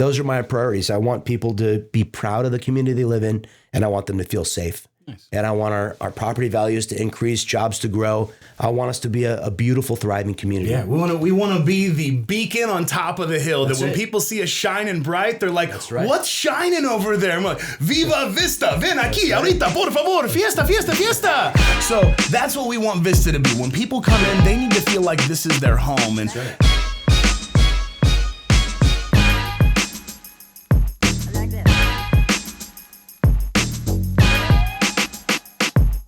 those are my priorities. I want people to be proud of the community they live in, and I want them to feel safe. Nice. And I want our property values to increase, jobs to grow. I want us to be a beautiful, thriving community. Yeah, we want to be the beacon on top of the hill. That's that when it. People see us shining bright, they're like, That's right. What's shining over there? I'm like, Viva Vista, ven aquí, ahorita, por favor, fiesta, fiesta, fiesta. So that's what we want Vista to be. When people come in, they need to feel like this is their home. And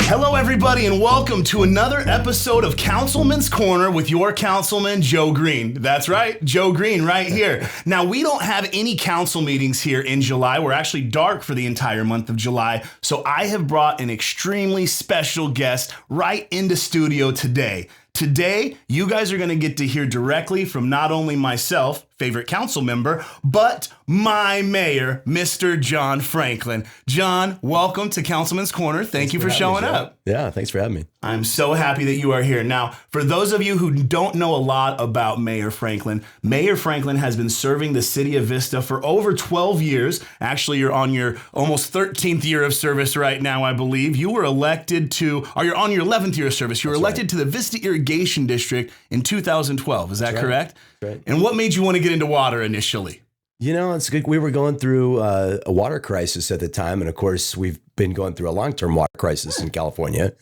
hello, everybody, and welcome to another episode of Councilman's Corner with your Councilman, Joe Green. That's right, Joe Green right here. Now, we don't have any council meetings here in July. We're actually dark for the entire month of July, so I have brought an extremely special guest right into studio today. Today, you guys are going to get to hear directly from not only myself, favorite council member, but my mayor, Mr. John Franklin. John, welcome to Councilman's Corner. Thank you for showing up. Yeah, thanks for having me. I'm so happy that you are here. Now, for those of you who don't know a lot about Mayor Franklin has been serving the city of Vista for over 12 years. Actually, you're on your almost 13th year of service right now, I believe. You were elected to, or you're on your 11th year of service. You were elected to the Vista Irrigation District in 2012. Is that correct? That's right. And what made you want to get into water initially? You know, it's good. We were going through a water crisis at the time. And of course, we've been going through a long-term water crisis in California.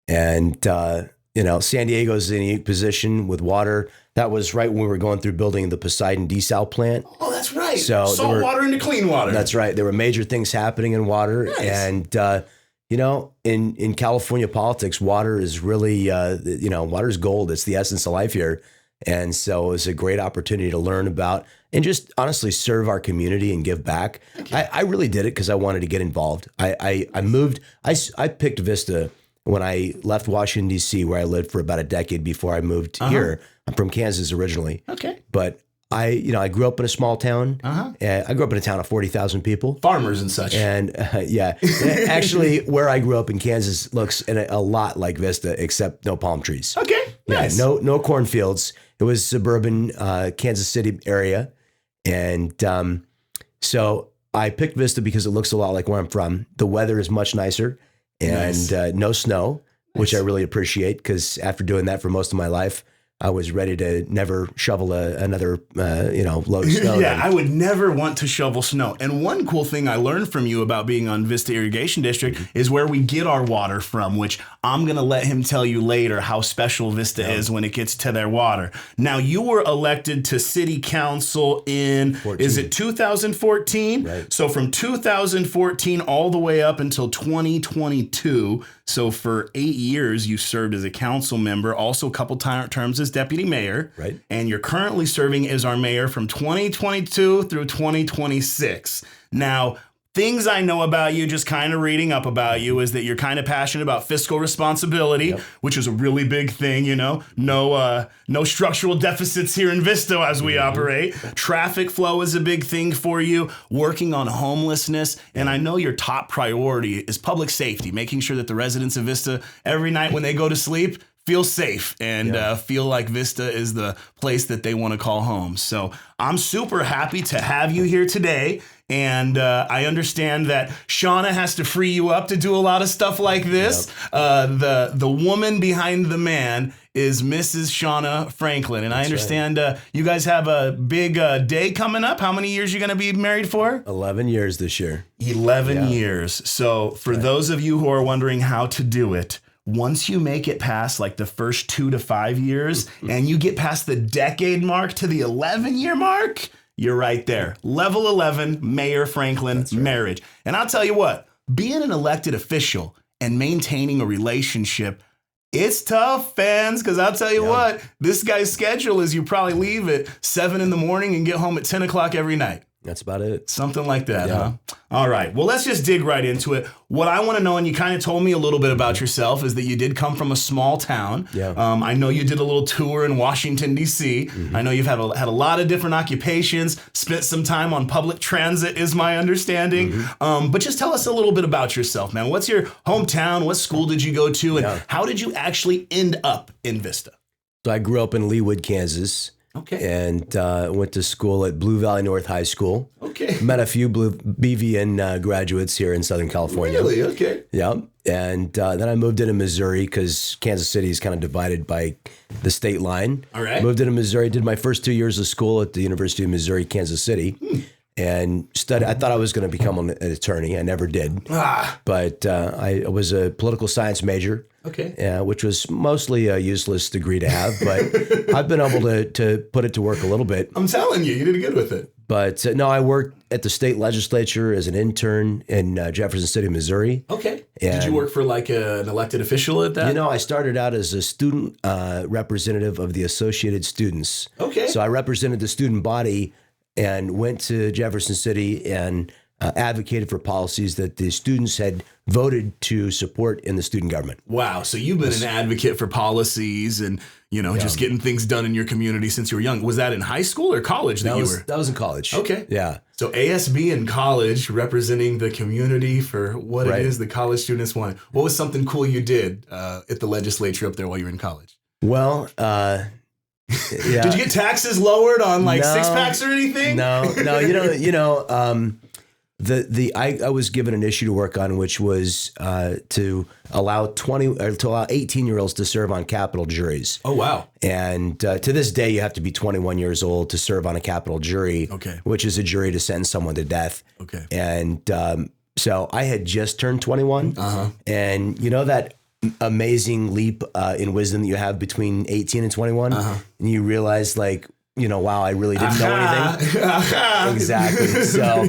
And, San Diego's in a unique position with water. That was right when we were going through building the Poseidon desal plant. Oh, that's right. So salt water into clean water. That's right. There were major things happening in water. Nice. And, in California politics, water is really, water is gold. It's the essence of life here. And so it was a great opportunity to learn about and just honestly serve our community and give back. Okay. I really did it because I wanted to get involved. I picked Vista when I left Washington, D.C., where I lived for about a decade before I moved here. I'm from Kansas originally. Okay. But I grew up in a small town. I grew up in a town of 40,000 people. Farmers and such. And actually where I grew up in Kansas looks a lot like Vista, except no palm trees. Okay, nice. Yeah, no cornfields. It was suburban Kansas City area. And so I picked Vista because it looks a lot like where I'm from. The weather is much nicer and no snow, which I really appreciate because after doing that for most of my life, I was ready to never shovel another, load of snow. Yeah, I would never want to shovel snow. And one cool thing I learned from you about being on Vista Irrigation District is where we get our water from, which I'm going to let him tell you later how special Vista is when it gets to their water. Now, you were elected to city council in, 14. Is it 2014? Right. So from 2014 all the way up until 2022. So for 8 years, you served as a council member, also a couple terms as deputy mayor. Right. And you're currently serving as our mayor from 2022 through 2026. Now, things I know about you, just kind of reading up about you, is that you're kind of passionate about fiscal responsibility, which is a really big thing, no structural deficits here in Vista as we operate. Traffic flow is a big thing for you, working on homelessness. And I know your top priority is public safety, making sure that the residents of Vista every night when they go to sleep feel safe and feel like Vista is the place that they want to call home. So I'm super happy to have you here today. And I understand that Shauna has to free you up to do a lot of stuff like this. Yep. The woman behind the man is Mrs. Shauna Franklin. And I understand you guys have a big day coming up. How many years are you going to be married for? 11 years this year. 11 years. So for those of you who are wondering how to do it, once you make it past like the first 2 to 5 years and you get past the decade mark to the 11-year mark, you're right there. Level 11, Mayor Franklin marriage. And I'll tell you what, being an elected official and maintaining a relationship, it's tough, fans, because I'll tell you what, this guy's schedule is you probably leave at 7 in the morning and get home at 10 o'clock every night. That's about it. Something like that, huh? All right. Well, let's just dig right into it. What I want to know, and you kind of told me a little bit about yourself, is that you did come from a small town. Yeah. I know you did a little tour in Washington, D.C. I know you've had a lot of different occupations, spent some time on public transit, is my understanding. But just tell us a little bit about yourself, man. What's your hometown? What school did you go to? And how did you actually end up in Vista? So I grew up in Leawood, Kansas. Okay. And went to school at Blue Valley North High School. Okay. Met a few BVN graduates here in Southern California. Really? Okay. Yeah. And then I moved into Missouri because Kansas City is kind of divided by the state line. All right. Moved into Missouri, did my first 2 years of school at the University of Missouri, Kansas City. And studied. I thought I was going to become an attorney. I never did. But I was a political science major. Okay. Which was mostly a useless degree to have, but I've been able to put it to work a little bit. I'm telling you, you did good with it. But no, I worked at the state legislature as an intern in Jefferson City, Missouri. Okay. And, did you work for like an elected official at that? You know, I started out as a student representative of the Associated Students. Okay. So I represented the student body and went to Jefferson City and advocated for policies that the students had voted to support in the student government. Wow. So you've been an advocate for policies and, just getting things done in your community since you were young. Was that in high school or college that you were? That was in college. Okay. Yeah. So ASB in college, representing the community for what it is the college students wanted. What was something cool you did at the legislature up there while you were in college? Well, yeah. Did you get taxes lowered on like six packs or anything? No. I was given an issue to work on, which was to allow 18-year-olds to serve on capital juries. Oh wow! And to this day, you have to be 21 years old to serve on a capital jury, which is a jury to sentence someone to death. Okay. And so I had just turned 21, and that amazing leap in wisdom that you have between 18 and 21, and you realize wow, I really didn't know anything. Exactly. So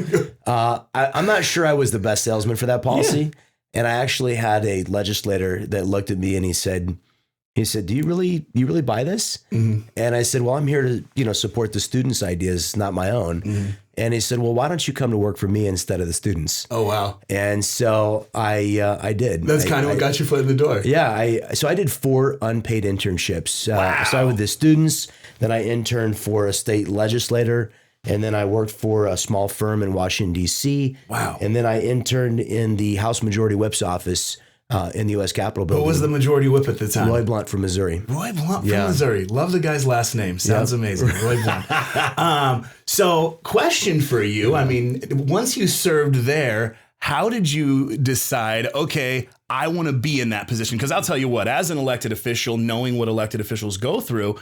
I'm not sure I was the best salesman for that policy. Yeah. And I actually had a legislator that looked at me and he said, do you really buy this? Mm-hmm. And I said, well, I'm here to, support the students' ideas, not my own. Mm-hmm. And he said, well, why don't you come to work for me instead of the students? Oh, wow. And so I did. That's kind of what got your foot in the door. Yeah. I did 4 unpaid internships. Wow. I started with the students, then I interned for a state legislator, and then I worked for a small firm in Washington, D.C. Wow. And then I interned in the House Majority Whip's office in the U.S. Capitol building. What was the majority whip at the time? Roy Blunt from Missouri. Roy Blunt from Missouri. Love the guy's last name. Sounds amazing. Roy Blunt. So question for you. I mean, once you served there, how did you decide, okay, I want to be in that position? Because I'll tell you what, as an elected official, knowing what elected officials go through,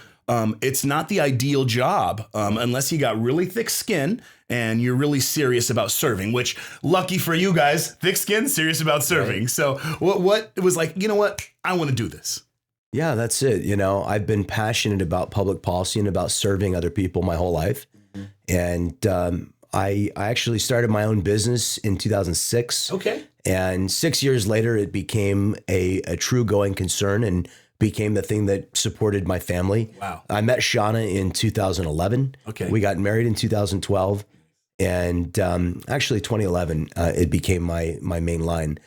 it's not the ideal job unless you got really thick skin and you're really serious about serving, which lucky for you guys, thick skin, serious about serving. Right. So what it was like, you know what? I want to do this. Yeah, that's it. I've been passionate about public policy and about serving other people my whole life. Mm-hmm. And I actually started my own business in 2006. Okay. And 6 years later, it became a true going concern and became the thing that supported my family. Wow. I met Shauna in 2011. Okay. We got married in 2012. And actually 2011, it became my main line.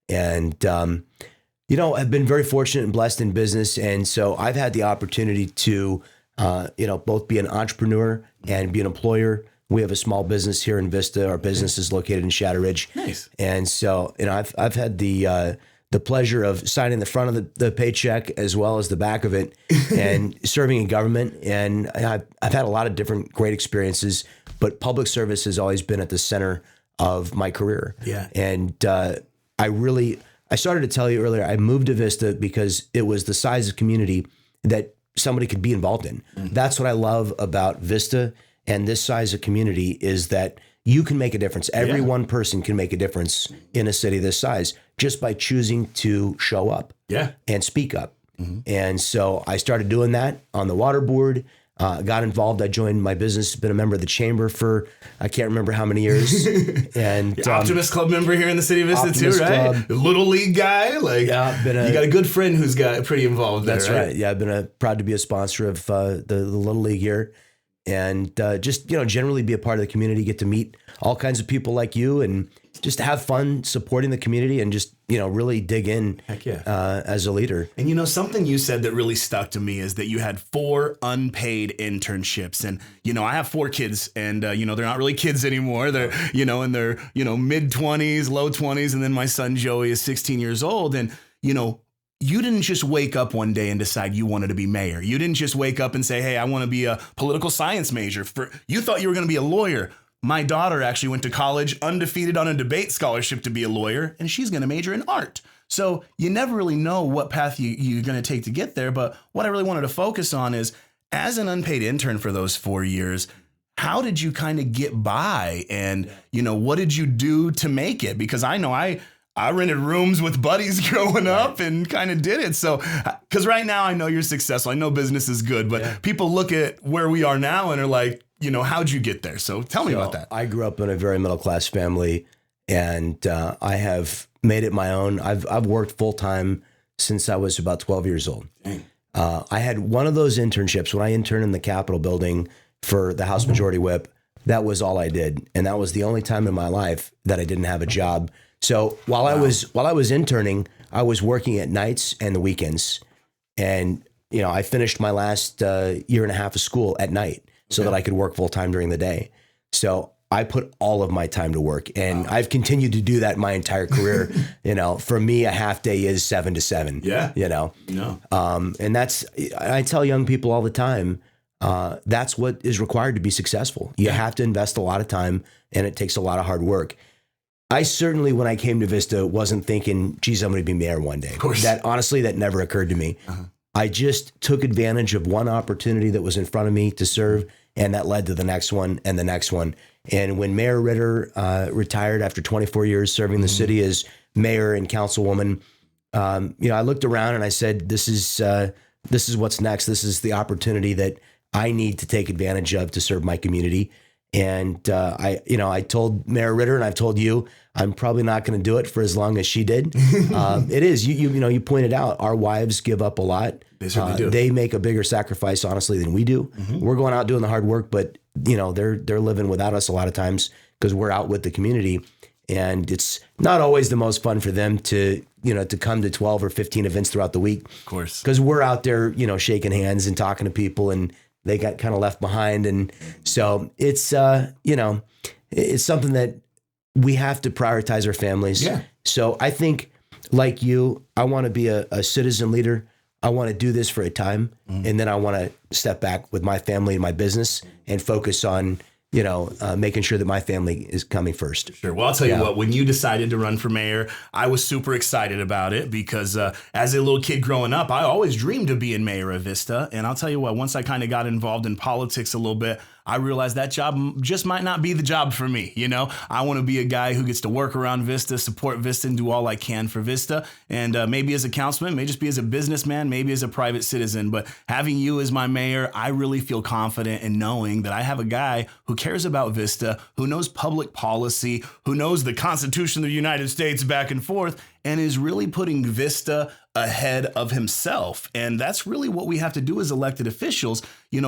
And, I've been very fortunate and blessed in business. And so I've had the opportunity to, both be an entrepreneur and be an employer. We have a small business here in Vista. Our business is located in Shadow Ridge. Nice. And so, I've had the pleasure of signing the front of the paycheck as well as the back of it and serving in government. And I've had a lot of different great experiences, but public service has always been at the center of my career. Yeah. And I started to tell you earlier, I moved to Vista because it was the size of community that somebody could be involved in. Mm-hmm. That's what I love about Vista and this size of community is that you can make a difference. Every one person can make a difference in a city this size just by choosing to show up and speak up. Mm-hmm. And so I started doing that on the water board, got involved. I joined my business, been a member of the chamber for, I can't remember how many years. And Optimist Club member here in the city of Vista too, right? Club. Little league guy. You got a good friend who's got pretty involved there. That's right. Yeah. I've been proud to be a sponsor of the Little League here. And just, generally be a part of the community, get to meet all kinds of people like you and just have fun supporting the community and just, really dig in as a leader. And, something you said that really stuck to me is that you had 4 unpaid internships. And, I have 4 kids and, they're not really kids anymore. They're, in their, mid 20s, low 20s. And then my son Joey is 16 years old. And, you didn't just wake up one day and decide you wanted to be mayor. You didn't just wake up and say, hey, I want to be a political science major. You thought you were going to be a lawyer. My daughter actually went to college undefeated on a debate scholarship to be a lawyer, and she's going to major in art. So you never really know what path you're going to take to get there. But what I really wanted to focus on is, as an unpaid intern for those 4 years, how did you kind of get by? And, what did you do to make it? Because I know I rented rooms with buddies growing up and kind of did it. So, because right now I know you're successful. I know business is good, but people look at where we are now and are like, how'd you get there? So tell me about that. I grew up in a very middle-class family, and I have made it my own. I've worked full-time since I was about 12 years old. I had one of those internships when I interned in the Capitol building for the House Majority Whip. That was all I did. And that was the only time in my life that I didn't have a job. So while I was interning, I was working at nights and the weekends. And, I finished my last year and a half of school at night so that I could work full time during the day. So I put all of my time to work, and I've continued to do that my entire career. For me, a half day is 7 to 7. Yeah. And I tell young people all the time, that's what is required to be successful. You have to invest a lot of time, and it takes a lot of hard work. I certainly, when I came to Vista, wasn't thinking, geez, I'm going to be mayor one day. Of course. That never occurred to me. I just took advantage of one opportunity that was in front of me to serve, and that led to the next one and the next one. And when Mayor Ritter retired after 24 years serving the city as mayor and councilwoman, I looked around and I said, this is what's next. This is the opportunity that I need to take advantage of to serve my community. And I told Mayor Ritter, and I've told you, I'm probably not going to do it for as long as she did. It is, you pointed out, our wives give up a lot. They certainly do. They make a bigger sacrifice, honestly, than we do. We're going out doing the hard work, but they're living without us a lot of times because we're out with the community, and it's not always the most fun for them to come to 12 or 15 events throughout the week. Of course, because we're out there, shaking hands and talking to people, and they got kind of left behind. And so it's, it's something that we have to prioritize our families. Yeah. So I think, like you, I want to be a citizen leader. I want to do this for a time, and then I want to step back with my family and my business and focus on, making sure that my family is coming first. Sure. Well, I'll tell you what, when you decided to run for mayor, I was super excited about it because as a little kid growing up, I always dreamed of being mayor of Vista. And I'll tell you what, once I kind of got involved in politics a little bit, I realized that job just might not be the job for me. I want to be a guy who gets to work around Vista, support Vista, and do all I can for Vista. And maybe as a councilman, maybe just be as a businessman, maybe as a private citizen. But having you as my mayor, I really feel confident in knowing that I have a guy who cares about Vista, who knows public policy, who knows the Constitution of the United States back and forth, and is really putting Vista ahead of himself. And that's really what we have to do as elected officials.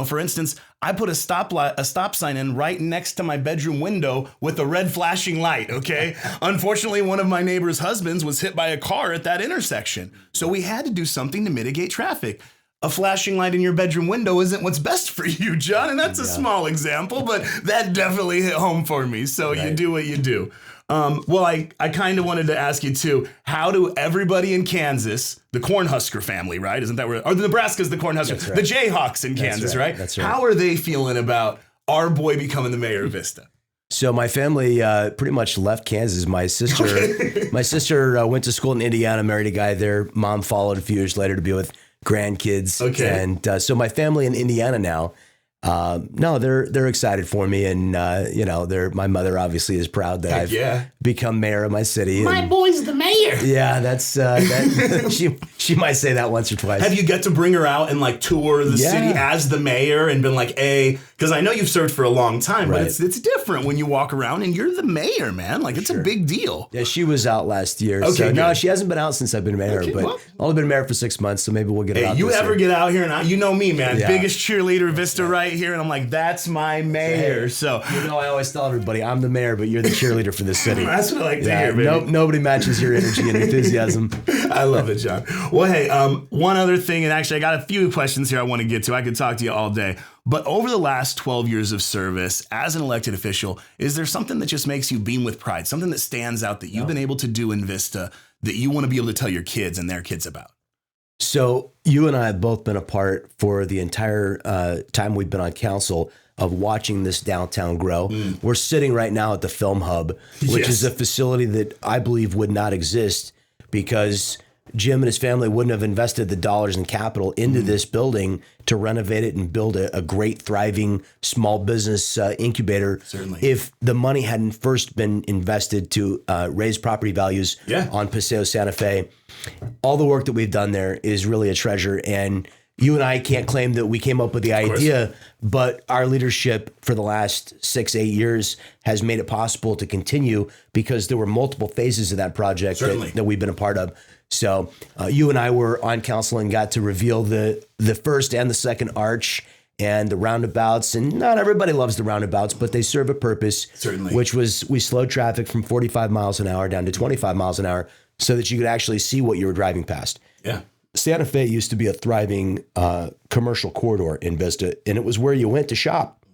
For instance, I put a stop sign in right next to my bedroom window with a red flashing light, okay? Unfortunately, one of my neighbor's husbands was hit by a car at that intersection. So we had to do something to mitigate traffic. A flashing light in your bedroom window isn't what's best for you, John. And that's a small example, but that definitely hit home for me. So you do what you do. Well, I kind of wanted to ask you too, how do everybody in Kansas, the Cornhusker family, right? Isn't that where, or the Nebraska's the Cornhusker, right. The Jayhawks in Kansas, right? That's right. How are they feeling about our boy becoming the mayor of Vista? So my family pretty much left Kansas. My sister went to school in Indiana, married a guy there. Mom followed a few years later to be with grandkids. Okay. And so my family in Indiana now, no, they're excited for me, and my mother obviously is proud that I've become mayor of my city. My boy's the mayor. Yeah, that's she might say that once or twice. Have you got to bring her out and like tour the city as the mayor and been like, hey, because I know you've served for a long time, but it's different when you walk around and you're the mayor, man. Like it's a big deal. Yeah, she was out last year. Okay, so, no, good. she hasn't been out since I've been mayor, but only been mayor for 6 months, so maybe we'll get her out. You this ever year. get out here and you know me, man, biggest cheerleader Vista right here, and I'm like, that's my mayor. So I always tell everybody, I'm the mayor, but you're the cheerleader for the city. That's what I like to hear, baby. Nobody matches your energy and enthusiasm. I love it, John. Well, hey, one other thing, and actually I got a few questions here I want to get to. I could talk to you all day. But over the last 12 years of service as an elected official, is there something that just makes you beam with pride, something that stands out that you've been able to do in Vista that you want to be able to tell your kids and their kids about? So you and I have both been a part for the entire time we've been on council of watching this downtown grow. We're sitting right now at the Film Hub, which is a facility that I believe would not exist because Jim and his family wouldn't have invested the dollars and capital into this building to renovate it and build a great, thriving small business incubator. Certainly. If the money hadn't first been invested to raise property values on Paseo Santa Fe. All the work that we've done there is really a treasure. And you and I can't claim that we came up with the idea, but our leadership for the last 6-8 years has made it possible to continue because there were multiple phases of that project that we've been a part of. So you and I were on council and got to reveal the first and the second arch and the roundabouts. And not everybody loves the roundabouts, but they serve a purpose, which was we slowed traffic from 45 miles an hour down to 25 miles an hour so that you could actually see what you were driving past. Yeah. Santa Fe used to be a thriving commercial corridor in Vista, and it was where you went to shop.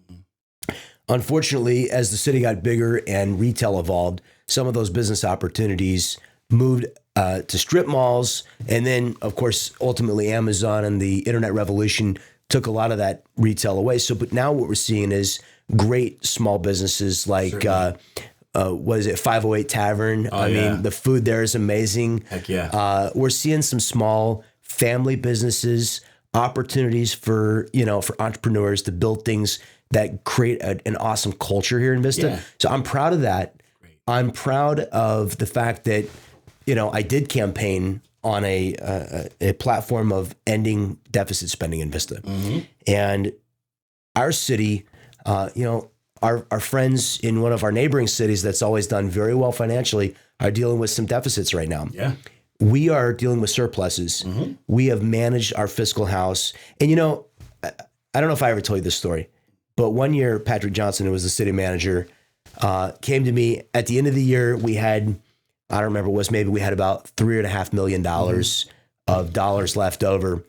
Unfortunately, as the city got bigger and retail evolved, some of those business opportunities moved to strip malls. And then, of course, ultimately Amazon and the internet revolution took a lot of that retail away. So, but now what we're seeing is great small businesses like, what is it, 508 Tavern. I mean, the food there is amazing. Heck yeah. We're seeing some small family businesses, opportunities for entrepreneurs to build things that create an awesome culture here in Vista. So I'm proud of that. I'm proud of the fact that, I did campaign on a platform of ending deficit spending in Vista. And our city, our friends in one of our neighboring cities that's always done very well financially are dealing with some deficits right now. Yeah. We are dealing with surpluses. We have managed our fiscal house. And, I don't know if I ever told you this story, but one year, Patrick Johnson, who was the city manager, came to me at the end of the year. We had, I don't remember what it was, maybe we had about $3.5 million of dollars left over.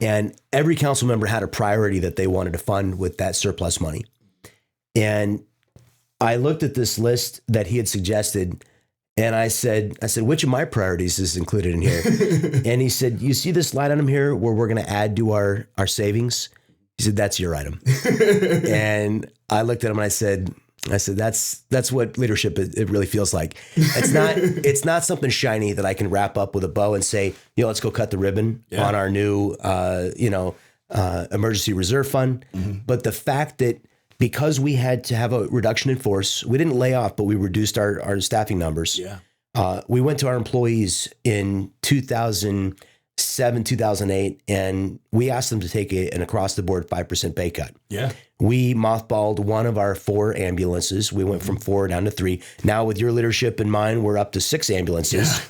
And every council member had a priority that they wanted to fund with that surplus money. And I looked at this list that he had suggested, and I said, which of my priorities is included in here? And he said, you see this line item here where we're going to add to our savings? He said, that's your item. And I looked at him and I said, that's what leadership it really feels like. It's not something shiny that I can wrap up with a bow and say, let's go cut the ribbon on our new, emergency reserve fund. But the fact that because we had to have a reduction in force, we didn't lay off, but we reduced our staffing numbers. We went to our employees in 2007, 2008, and we asked them to take an across-the-board 5% pay cut. We mothballed one of our 4 ambulances. We went from 4 down to 3. Now, with your leadership in mind, we're up to 6 ambulances.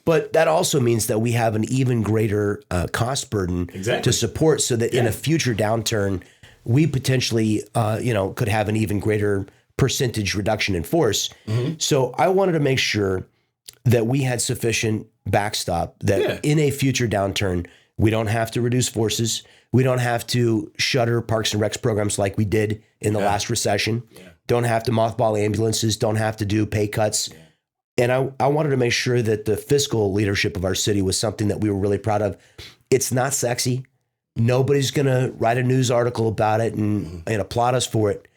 But that also means that we have an even greater cost burden to support so that in a future downturn, we potentially, could have an even greater percentage reduction in force. So I wanted to make sure that we had sufficient backstop that in a future downturn, we don't have to reduce forces. We don't have to shutter Parks and Recs programs like we did in the last recession. Don't have to mothball ambulances. Don't have to do pay cuts. And I wanted to make sure that the fiscal leadership of our city was something that we were really proud of. It's not sexy. Nobody's going to write a news article about it and applaud us for it.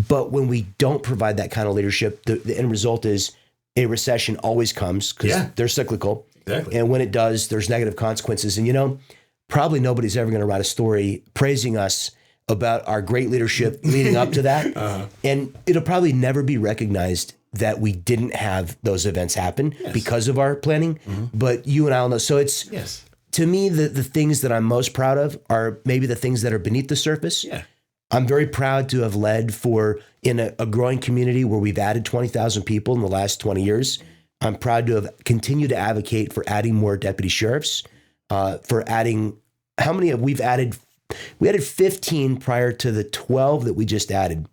But when we don't provide that kind of leadership, the end result is a recession always comes because they're cyclical. And when it does, there's negative consequences. And, probably nobody's ever going to write a story praising us about our great leadership leading up to that. And it'll probably never be recognized that we didn't have those events happen because of our planning. But you and I all know. So it's... To me, the things that I'm most proud of are maybe the things that are beneath the surface. I'm very proud to have led in a growing community where we've added 20,000 people in the last 20 years. I'm proud to have continued to advocate for adding more deputy sheriffs, for adding, how many have we've added? We added 15 prior to the 12 that we just added.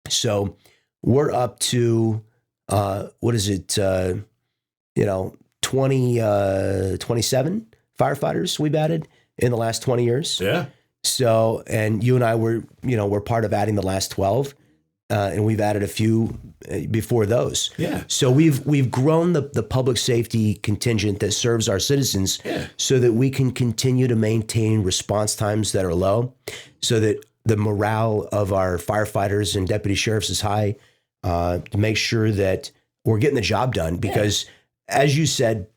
So we're up to, 27 firefighters we've added in the last 20 years. So, and you and I we're part of adding the last 12. And we've added a few before those. Yeah. So we've grown the public safety contingent that serves our citizens so that we can continue to maintain response times that are low, so that the morale of our firefighters and deputy sheriffs is high, to make sure that we're getting the job done. Because as you said,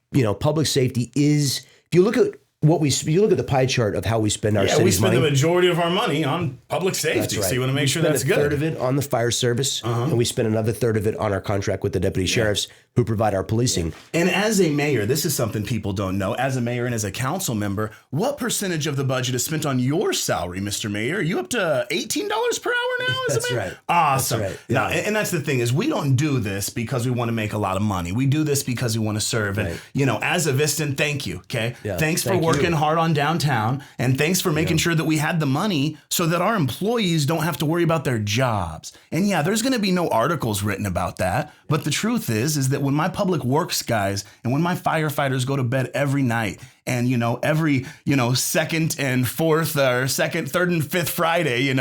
public safety is, if you look at you look at the pie chart of how we spend our city's money. We spend the majority of our money on public safety. That's right. So you want to make sure that's good. We spend a third of it on the fire service, and we spend another third of it on our contract with the deputy sheriffs who provide our policing. And as a mayor, this is something people don't know. As a mayor and as a council member, what percentage of the budget is spent on your salary, Mr. Mayor? Are you up to $18 per hour now as a mayor? Right. Awesome. That's right. Now, and that's the thing is we don't do this because we want to make a lot of money. We do this because we want to serve. And, as a Vistan, thank you. Okay. Yeah, thanks for working hard on downtown. And thanks for making sure that we had the money so that our employees don't have to worry about their jobs. And there's going to be no articles written about that. But the truth is that when my public works guys and when my firefighters go to bed every night and, every, second and fourth or second, third and fifth Friday,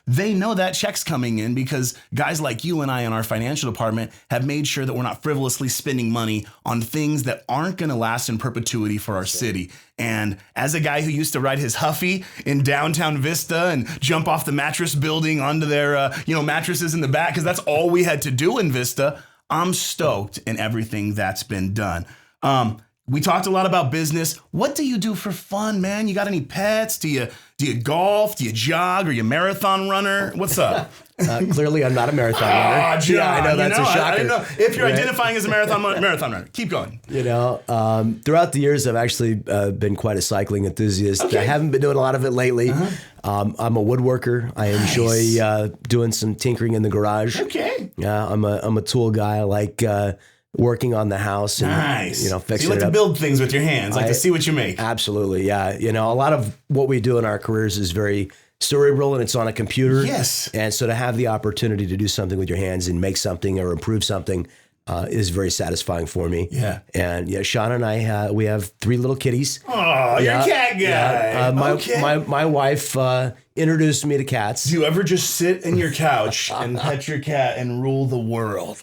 they know that check's coming in because guys like you and I in our financial department have made sure that we're not frivolously spending money on things that aren't going to last in perpetuity for our city. And as a guy who used to ride his Huffy in downtown Vista and jump off the mattress building onto their, mattresses in the back, because that's all we had to do in Vista, I'm stoked in everything that's been done. We talked a lot about business. What do you do for fun, man? You got any pets? Do you golf? Do you jog? Are you a marathon runner? What's up? Clearly, I'm not a marathon runner. John, I know that's a shocker. I didn't know if you're identifying as a marathon runner. Keep going. Throughout the years, I've actually been quite a cycling enthusiast. Okay. I haven't been doing a lot of it lately. I'm a woodworker. I enjoy doing some tinkering in the garage. Okay. Yeah, I'm a tool guy. I like working on the house and fixing it up. So you like to build things with your hands, like to see what you make. Absolutely, yeah. A lot of what we do in our careers is very cerebral and it's on a computer. Yes. And so to have the opportunity to do something with your hands and make something or improve something is very satisfying for me. Yeah. And Shauna and I, we have 3 little kitties. Oh, you're a cat guy. My wife introduced me to cats. Do you ever just sit in your couch and pet your cat and rule the world?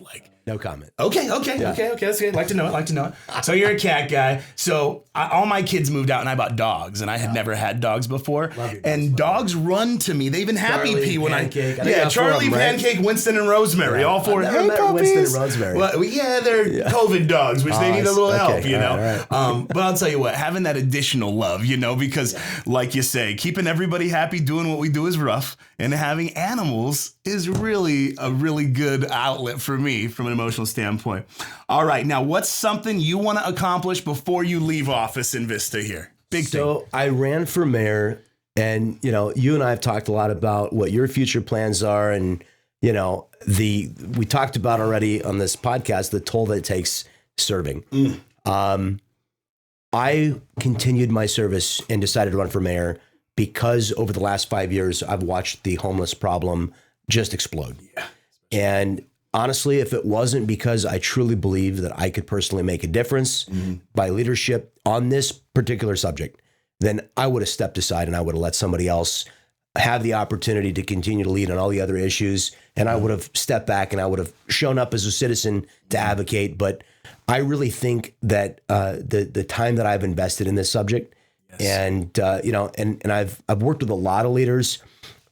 No comment. Okay. That's good. Like to know it. So you're a cat guy. So all my kids moved out and I bought dogs and I had never had dogs before. And dogs run to me. They even happy pee when Pancake. Charlie, Pancake, Winston, and Rosemary. Yeah. All 4. Hey, puppies. Winston and Rosemary. Well, they're COVID dogs, which they need a little help, Right. But I'll tell you what, having that additional love, because like you say, keeping everybody happy doing what we do is rough. And having animals is really a really good outlet for me from an emotional standpoint. All right. Now, what's something you want to accomplish before you leave office in Vista here? Big thing. So I ran for mayor and, you and I have talked a lot about what your future plans are. And, we talked about already on this podcast, the toll that it takes serving. I continued my service and decided to run for mayor because over the last 5 years, I've watched the homeless problem just explode. Yeah. And honestly, if it wasn't because I truly believe that I could personally make a difference by leadership on this particular subject, then I would have stepped aside and I would have let somebody else have the opportunity to continue to lead on all the other issues. And I would have stepped back and I would have shown up as a citizen to advocate. But I really think that the time that I've invested in this subject, and I've worked with a lot of leaders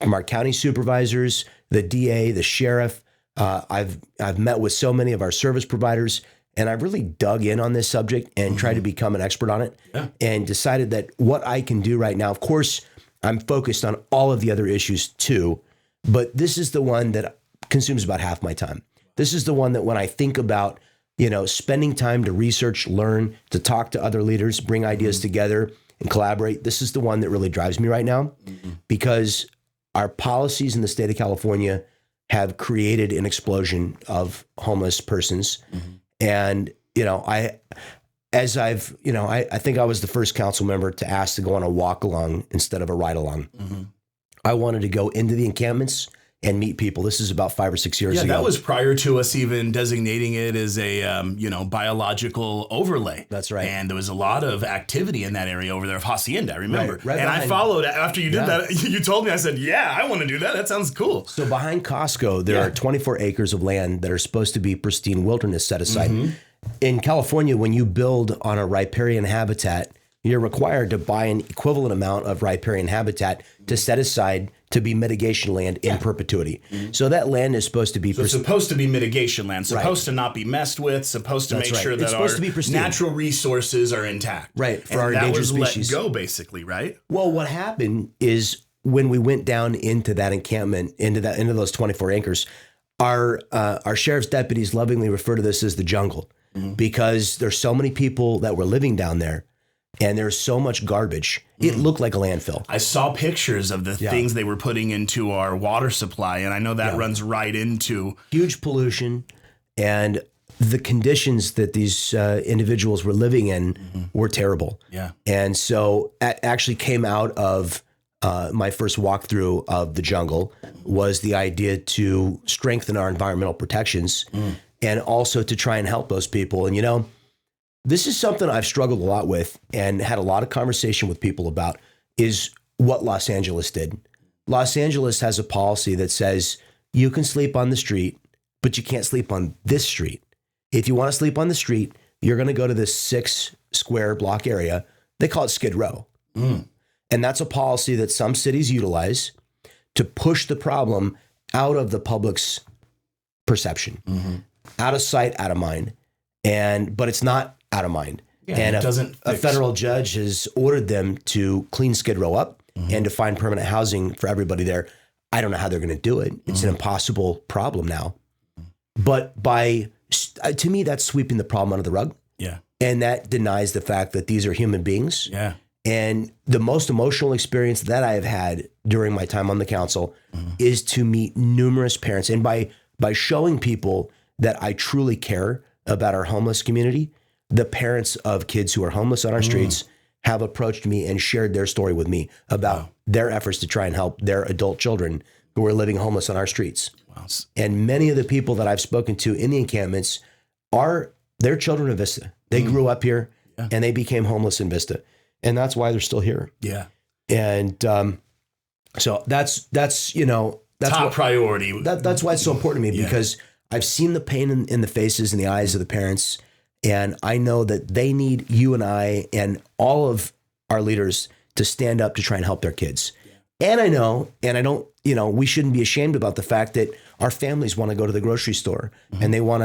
from our county supervisors, the DA, the sheriff. I've met with so many of our service providers, and I've really dug in on this subject and tried to become an expert on it, and decided that what I can do right now, of course, I'm focused on all of the other issues too, but this is the one that consumes about half my time. This is the one that when I think about, spending time to research, learn, to talk to other leaders, bring ideas together and collaborate, this is the one that really drives me right now, because our policies in the state of California have created an explosion of homeless persons. And, I think I was the first council member to ask to go on a walk along instead of a ride along. I wanted to go into the encampments and meet people. This is about 5 or 6 years ago. That was prior to us even designating it as a biological overlay. That's right. And there was a lot of activity in that area over there of Hacienda, I remember. Right and behind, I followed after you did that. You told me, I said, yeah, I want to do that. That sounds cool. So behind Costco, there are 24 acres of land that are supposed to be pristine wilderness set aside. In California, when you build on a riparian habitat, you're required to buy an equivalent amount of riparian habitat to set aside to be mitigation land in perpetuity. So that land is supposed to be it's supposed to be mitigation land, supposed to not be messed with, supposed to make sure that our natural resources are intact. Right, for our endangered species. Let go, basically, right? Well, what happened is when we went down into that encampment, into those 24 acres, our sheriff's deputies lovingly refer to this as the jungle because there's so many people that were living down there. And there's so much garbage. It looked like a landfill. I saw pictures of the things they were putting into our water supply, and I know that runs right into huge pollution, and the conditions that these individuals were living in were terrible. Yeah. And so it actually came out of my first walkthrough of the jungle was the idea to strengthen our environmental protections and also to try and help those people. And, this is something I've struggled a lot with and had a lot of conversation with people about is what Los Angeles did. Los Angeles has a policy that says you can sleep on the street, but you can't sleep on this street. If you want to sleep on the street, you're going to go to this 6 square block area. They call it Skid Row. And that's a policy that some cities utilize to push the problem out of the public's perception, out of sight, out of mind. But it's not out of mind. And a federal judge has ordered them to clean Skid Row up and to find permanent housing for everybody there. I don't know how they're going to do it. It's an impossible problem now. But to me, that's sweeping the problem under the rug. Yeah. And that denies the fact that these are human beings. Yeah. And the most emotional experience that I have had during my time on the council is to meet numerous parents. And by showing people that I truly care about our homeless community, the parents of kids who are homeless on our streets have approached me and shared their story with me about their efforts to try and help their adult children who are living homeless on our streets. Wow. And many of the people that I've spoken to in the encampments they're children of Vista. They grew up here and they became homeless in Vista. And that's why they're still here. Yeah. And so that's top priority. That's why it's so important to me because I've seen the pain in the faces and the eyes of the parents. And I know that they need you and I and all of our leaders to stand up to try and help their kids. Yeah. And I know, and I don't, we shouldn't be ashamed about the fact that our families want to go to the grocery store and they want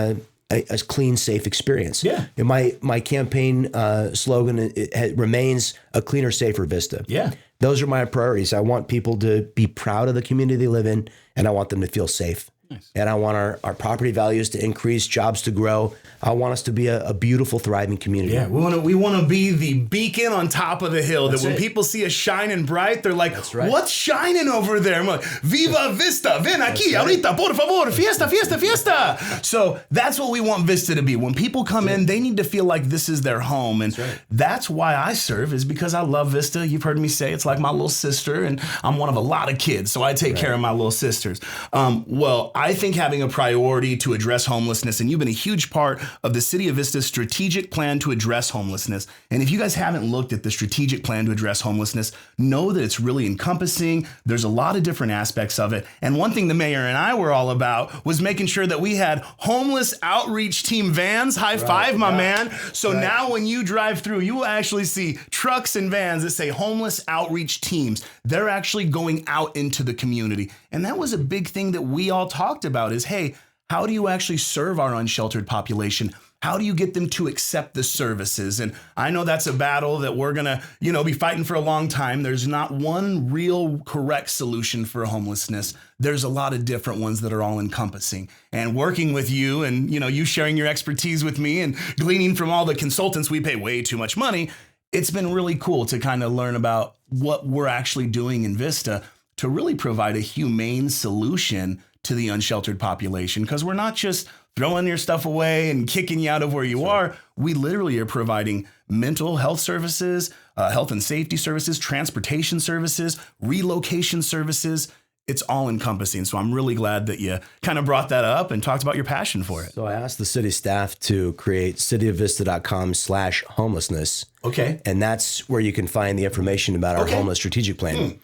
a clean, safe experience. Yeah. And my campaign slogan remains a cleaner, safer Vista. Yeah. Those are my priorities. I want people to be proud of the community they live in, and I want them to feel safe. Nice. And I want our property values to increase, jobs to grow. I want us to be a beautiful, thriving community. Yeah, we want to be the beacon on top of the hill. That's that when people see us shining bright, they're like, what's shining over there? I'm like, Viva Vista, ven aquí, ahorita, por favor, fiesta, fiesta, fiesta. So that's what we want Vista to be. When people come in, they need to feel like this is their home. And that's why I serve, is because I love Vista. You've heard me say it's like my little sister, and I'm one of a lot of kids, so I take care of my little sisters. Well, I think having a priority to address homelessness, and you've been a huge part of the City of Vista's strategic plan to address homelessness. And if you guys haven't looked at the strategic plan to address homelessness, know that it's really encompassing. There's a lot of different aspects of it. And one thing the mayor and I were all about was making sure that we had homeless outreach team vans. High five, my man. So now when you drive through, you will actually see trucks and vans that say homeless outreach teams. They're actually going out into the community. And that was a big thing that we all talked about is, hey, how do you actually serve our unsheltered population? How do you get them to accept the services? And I know that's a battle that we're going to, be fighting for a long time. There's not one real correct solution for homelessness. There's a lot of different ones that are all encompassing. And working with you and, you sharing your expertise with me and gleaning from all the consultants, we pay way too much money. It's been really cool to kind of learn about what we're actually doing in Vista to really provide a humane solution to the unsheltered population, because we're not just throwing your stuff away and kicking you out of where you are. We literally are providing mental health services, health and safety services, transportation services, relocation services. it's all encompassing. So I'm really glad that you kind of brought that up and talked about your passion for it. So I asked the city staff to create cityofvista.com/homelessness. Okay. And that's where you can find the information about our homeless strategic plan.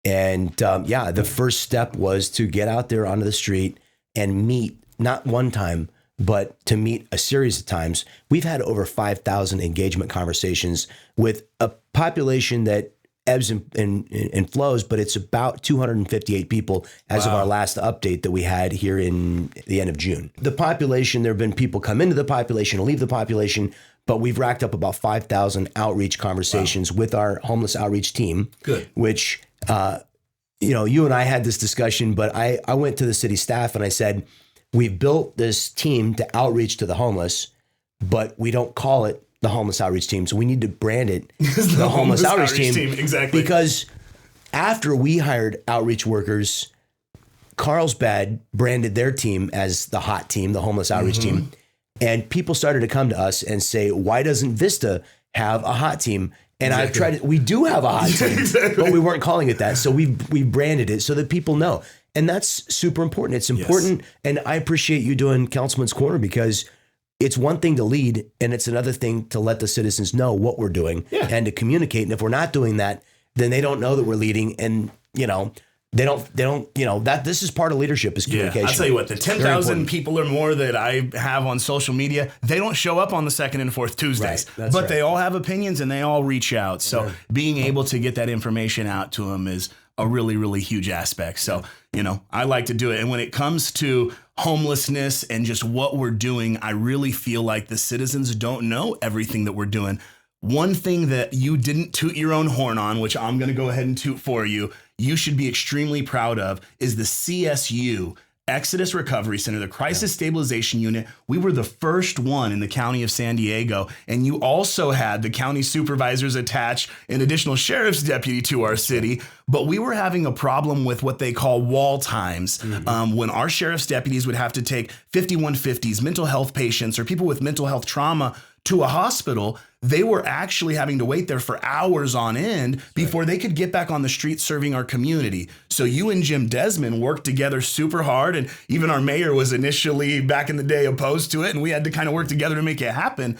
And the first step was to get out there onto the street and meet, not one time, but to meet a series of times. We've had over 5,000 engagement conversations with a population that ebbs and flows, but it's about 258 people as of our last update that we had here in the end of June. The population, there have been people come into the population and leave the population, but we've racked up about 5,000 outreach conversations with our homeless outreach team. Good. Which, you and I had this discussion, but I went to the city staff and I said, we've built this team to outreach to the homeless, but we don't call it the homeless outreach team. So we need to brand it the homeless outreach team. Exactly. Because after we hired outreach workers, Carlsbad branded their team as the hot team, the homeless outreach team. And people started to come to us and say, why doesn't Vista have a hot team? And I've tried we do have a hot team, but we weren't calling it that. So we branded it so that people know. And that's super important. It's important. Yes. And I appreciate you doing Councilman's Corner, because it's one thing to lead and it's another thing to let the citizens know what we're doing and to communicate. And if we're not doing that, then they don't know that we're leading. And, they don't, that this is part of leadership is communication. I'll tell you what, the 10,000 people or more that I have on social media, they don't show up on the second and fourth Tuesdays, but they all have opinions and they all reach out. So being able to get that information out to them is a really, really huge aspect. So, I like to do it. And when it comes to homelessness and just what we're doing, I really feel like the citizens don't know everything that we're doing. One thing that you didn't toot your own horn on, which I'm going to go ahead and toot for you, you should be extremely proud of, is the CSU, Exodus Recovery Center, the Crisis Stabilization Unit. We were the first one in the county of San Diego, and you also had the county supervisors attach an additional sheriff's deputy to our city. But we were having a problem with what they call wall times, when our sheriff's deputies would have to take 5150s, mental health patients, or people with mental health trauma to a hospital. They were actually having to wait there for hours on end before they could get back on the street serving our community. So you and Jim Desmond worked together super hard, and even our mayor was initially back in the day opposed to it, and we had to kind of work together to make it happen,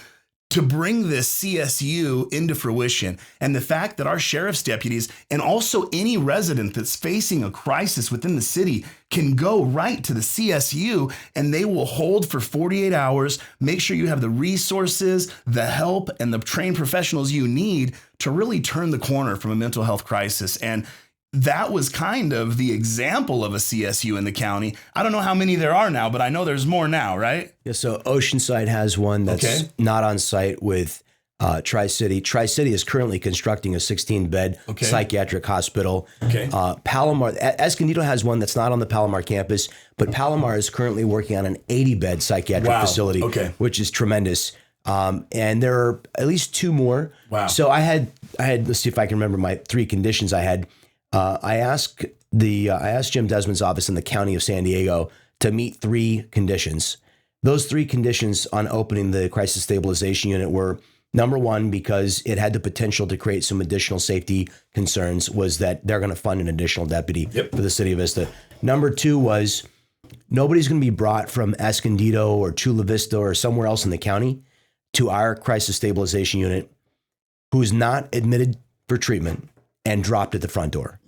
to bring this CSU into fruition. And the fact that our sheriff's deputies and also any resident that's facing a crisis within the city can go right to the CSU and they will hold for 48 hours, make sure you have the resources, the help, and the trained professionals you need to really turn the corner from a mental health crisis. And that was kind of the example of a CSU in the county. I don't know how many there are now, but I know there's more now, right? Yeah, so Oceanside has one that's not on site with Tri-City. Tri-City is currently constructing a 16-bed psychiatric hospital. Palomar, Escondido has one that's not on the Palomar campus, but Palomar is currently working on an 80-bed psychiatric facility, which is tremendous. And there are at least two more. Wow. So I had, let's see if I can remember my 3 conditions I had. I asked Jim Desmond's office in the county of San Diego to meet 3 conditions. Those 3 conditions on opening the crisis stabilization unit were, number 1, because it had the potential to create some additional safety concerns, was that they're going to fund an additional deputy for the city of Vista. Number 2 was nobody's going to be brought from Escondido or Chula Vista or somewhere else in the county to our crisis stabilization unit who's not admitted for treatment and dropped at the front door.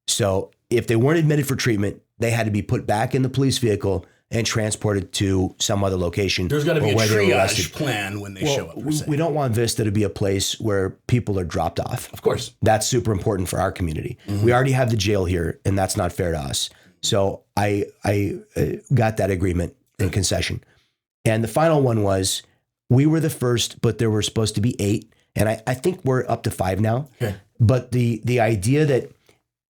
So if they weren't admitted for treatment, they had to be put back in the police vehicle and transported to some other location. There's got to be a triage plan when they show up. We don't want Vista to be a place where people are dropped off. Of course. That's super important for our community. We already have the jail here, and that's not fair to us. So I got that agreement and concession. And the final one was, we were the first, but there were supposed to be 8. And I think we're up to 5 now. But the idea that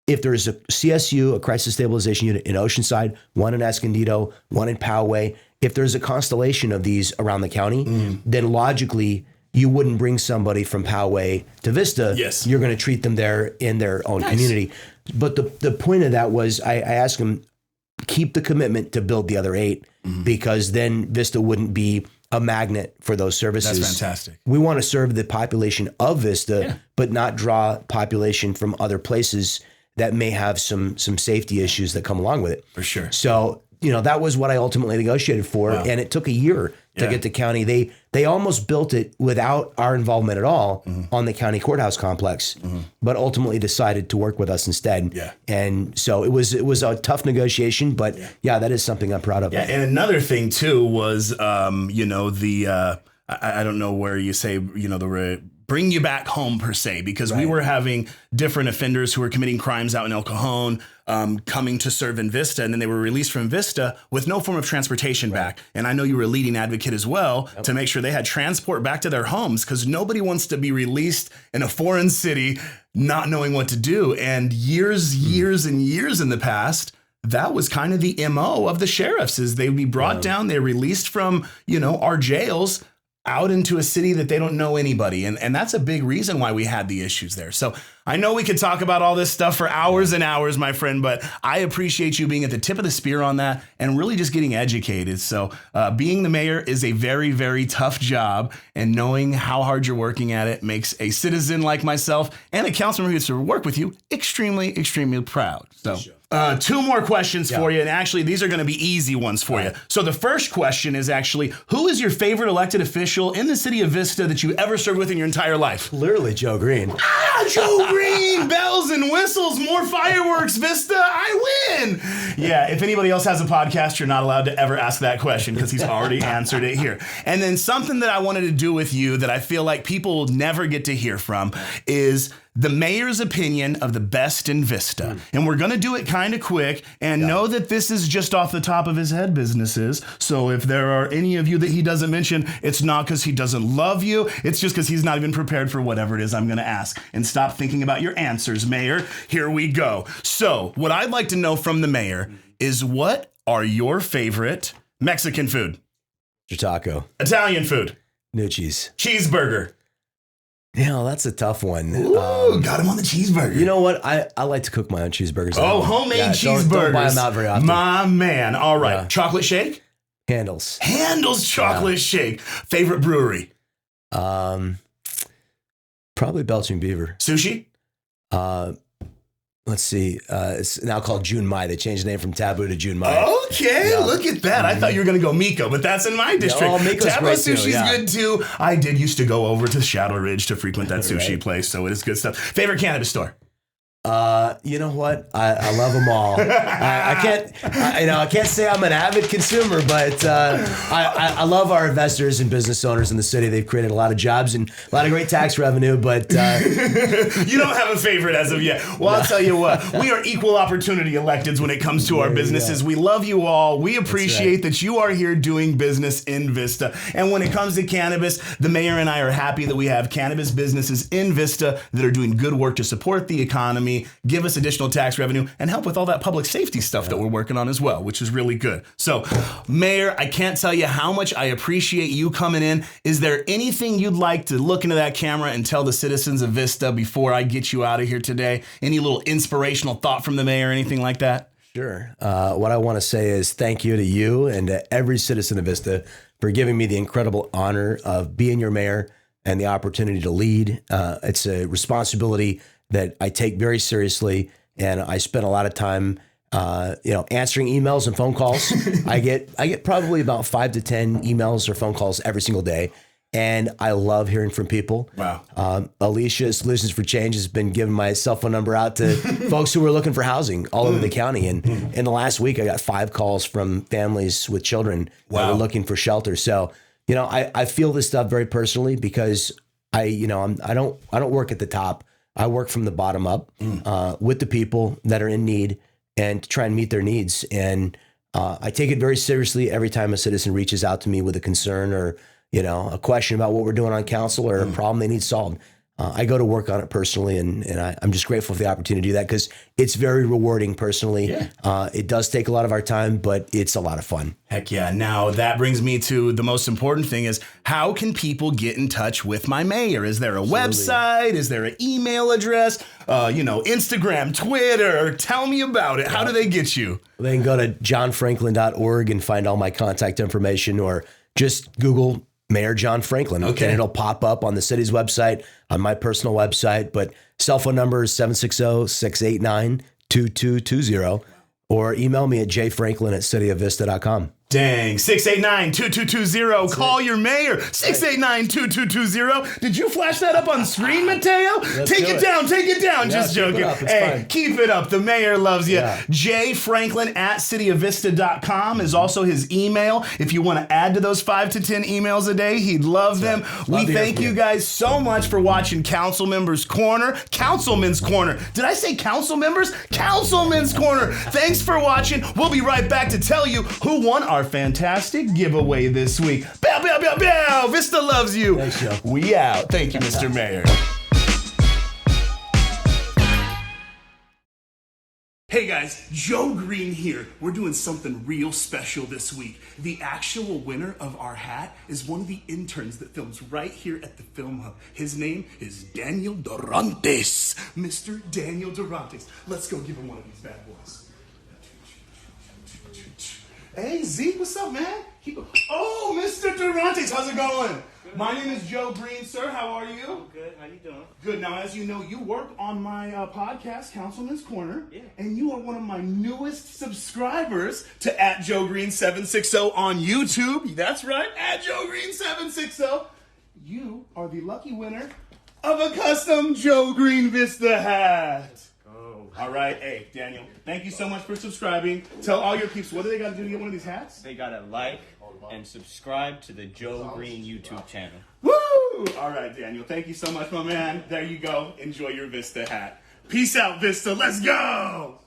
if there's a CSU, a crisis stabilization unit in Oceanside, one in Escondido, one in Poway, if there's a constellation of these around the county, then logically you wouldn't bring somebody from Poway to Vista. You're going to treat them there in their own community. But the point of that was I asked them, keep the commitment to build the other 8 because then Vista wouldn't be a magnet for those services. That's fantastic. We want to serve the population of Vista, but not draw population from other places that may have some safety issues that come along with it. For sure. So, that was what I ultimately negotiated for. Wow. And it took a year to get to county. They almost built it without our involvement at all on the county courthouse complex, but ultimately decided to work with us instead. Yeah. And so it was a tough negotiation, but that is something I'm proud of. Yeah. And another thing too was, I don't know where you say, bring you back home per se, because we were having different offenders who were committing crimes out in El Cajon, coming to serve in Vista, and then they were released from Vista with no form of transportation back. And I know you were a leading advocate as well to make sure they had transport back to their homes, because nobody wants to be released in a foreign city not knowing what to do. And years and years in the past, that was kind of the MO of the sheriffs, is they would be brought down, they're released from, our jails out into a city that they don't know anybody. And that's a big reason why we had the issues there. So I know we could talk about all this stuff for hours and hours, my friend, but I appreciate you being at the tip of the spear on that and really just getting educated. So being the mayor is a very, very tough job, and knowing how hard you're working at it makes a citizen like myself and a councilman who gets to work with you extremely, extremely proud. So. Two more questions for you, and actually these are going to be easy ones for you. So the first question is actually, who is your favorite elected official in the city of Vista that you ever served with in your entire life? Literally Joe Green. Joe Green! Bells and whistles, more fireworks, Vista, I win! Yeah, if anybody else has a podcast, you're not allowed to ever ask that question because he's already answered it here. And then something that I wanted to do with you that I feel like people never get to hear from is the mayor's opinion of the best in Vista. And we're going to do it kind of quick, and know that this is just off the top of his head businesses. So if there are any of you that he doesn't mention, it's not because he doesn't love you. It's just because he's not even prepared for whatever it is I'm going to ask. And stop thinking about your answers, Mayor. Here we go. So what I'd like to know from the mayor is, what are your favorite Mexican food? Taco. Italian food? Nucci's. Cheeseburger? That's a tough one. Ooh, got him on the cheeseburger. You know what? I like to cook my own cheeseburgers. Oh, homemade cheeseburgers. Don't buy them out very often. My man. All right. Yeah. Chocolate shake? Handles. Handles chocolate shake. Favorite brewery? Probably Belching Beaver. Sushi? Let's see. It's now called June Mai. They changed the name from Taboo to June Mai. Okay, look at that. I thought you were going to go Miko, but that's in my district. Oh, Miko's Taboo great sushi's too, good too. I did used to go over to Shadow Ridge to frequent that sushi place, so it is good stuff. Favorite cannabis store? You know what? I love them all. I can't say I'm an avid consumer, but I love our investors and business owners in the city. They've created a lot of jobs and a lot of great tax revenue, but you don't have a favorite as of yet. Well, I'll tell you what, we are equal opportunity electeds when it comes to our businesses. We love you all. We appreciate that you are here doing business in Vista. And when it comes to cannabis, the mayor and I are happy that we have cannabis businesses in Vista that are doing good work to support the economy, give us additional tax revenue, and help with all that public safety stuff that we're working on as well, which is really good. So, Mayor, I can't tell you how much I appreciate you coming in. Is there anything you'd like to look into that camera and tell the citizens of Vista before I get you out of here today? Any little inspirational thought from the mayor, anything like that? Sure. What I want to say is thank you to you and to every citizen of Vista for giving me the incredible honor of being your mayor and the opportunity to lead. It's a responsibility that I take very seriously, and I spend a lot of time, answering emails and phone calls. I get probably about 5 to 10 emails or phone calls every single day, and I love hearing from people. Wow. Alicia, Solutions for Change, has been giving my cell phone number out to folks who are looking for housing all over the county. And in the last week, I got 5 calls from families with children that were looking for shelter. So, I feel this stuff very personally because I don't work at the top. I work from the bottom up with the people that are in need and to try and meet their needs. And I take it very seriously every time a citizen reaches out to me with a concern or, a question about what we're doing on council or a problem they need solved. I go to work on it personally, and I'm just grateful for the opportunity to do that because it's very rewarding personally. Yeah. It does take a lot of our time, but it's a lot of fun. Heck yeah. Now, that brings me to the most important thing is, how can people get in touch with my mayor? Is there a website? Is there an email address? Instagram, Twitter? Tell me about it. How do they get you? They can go to johnfranklin.org and find all my contact information, or just Google Mayor John Franklin. Okay. And it'll pop up on the city's website, on my personal website. But cell phone number is 760-689-2220. Or email me at jfranklin@cityofvista.com. Dang, 689-2220. Call your mayor. 689-2220. Did you flash that up on screen, Mateo? Take it down. Yeah, Just joking. Keep it up. The mayor loves you. Yeah. jfranklin@cityofvista.com is also his email. If you want to add to those 5 to 10 emails a day, he'd love them. We thank you guys so much for watching Councilman's Corner. Did I say council members? Councilman's Corner. Thanks for watching. We'll be right back to tell you who won our fantastic giveaway this week. Bow, bow, bow, bow. Vista loves you. Thanks, Joe. We out. Thank you, Mr. Mayor. Hey guys, Joe Green here. We're doing something real special this week. The actual winner of our hat is one of the interns that films right here at the Film Hub. His name is Daniel Durantes. Mr. Daniel Durantes. Let's go give him one of these bad boys. Hey, Zeke, what's up, man? Oh, Mr. Durantes, how's it going? Good. My name is Joe Green, sir. How are you? I'm good. How you doing? Good. Now, as you know, you work on my podcast, Councilman's Corner, Yeah. and you are one of my newest subscribers to @JoeGreen760 on YouTube. That's right, @JoeGreen760. You are the lucky winner of a custom Joe Green Vista hat. All right. Hey, Daniel, thank you so much for subscribing. Tell all your peeps, what do they got to do to get one of these hats? They gotta like and subscribe to the Joe Green YouTube channel. Woo! All right, Daniel, thank you so much, my man. There you go. Enjoy your Vista hat. Peace out, Vista. Let's go!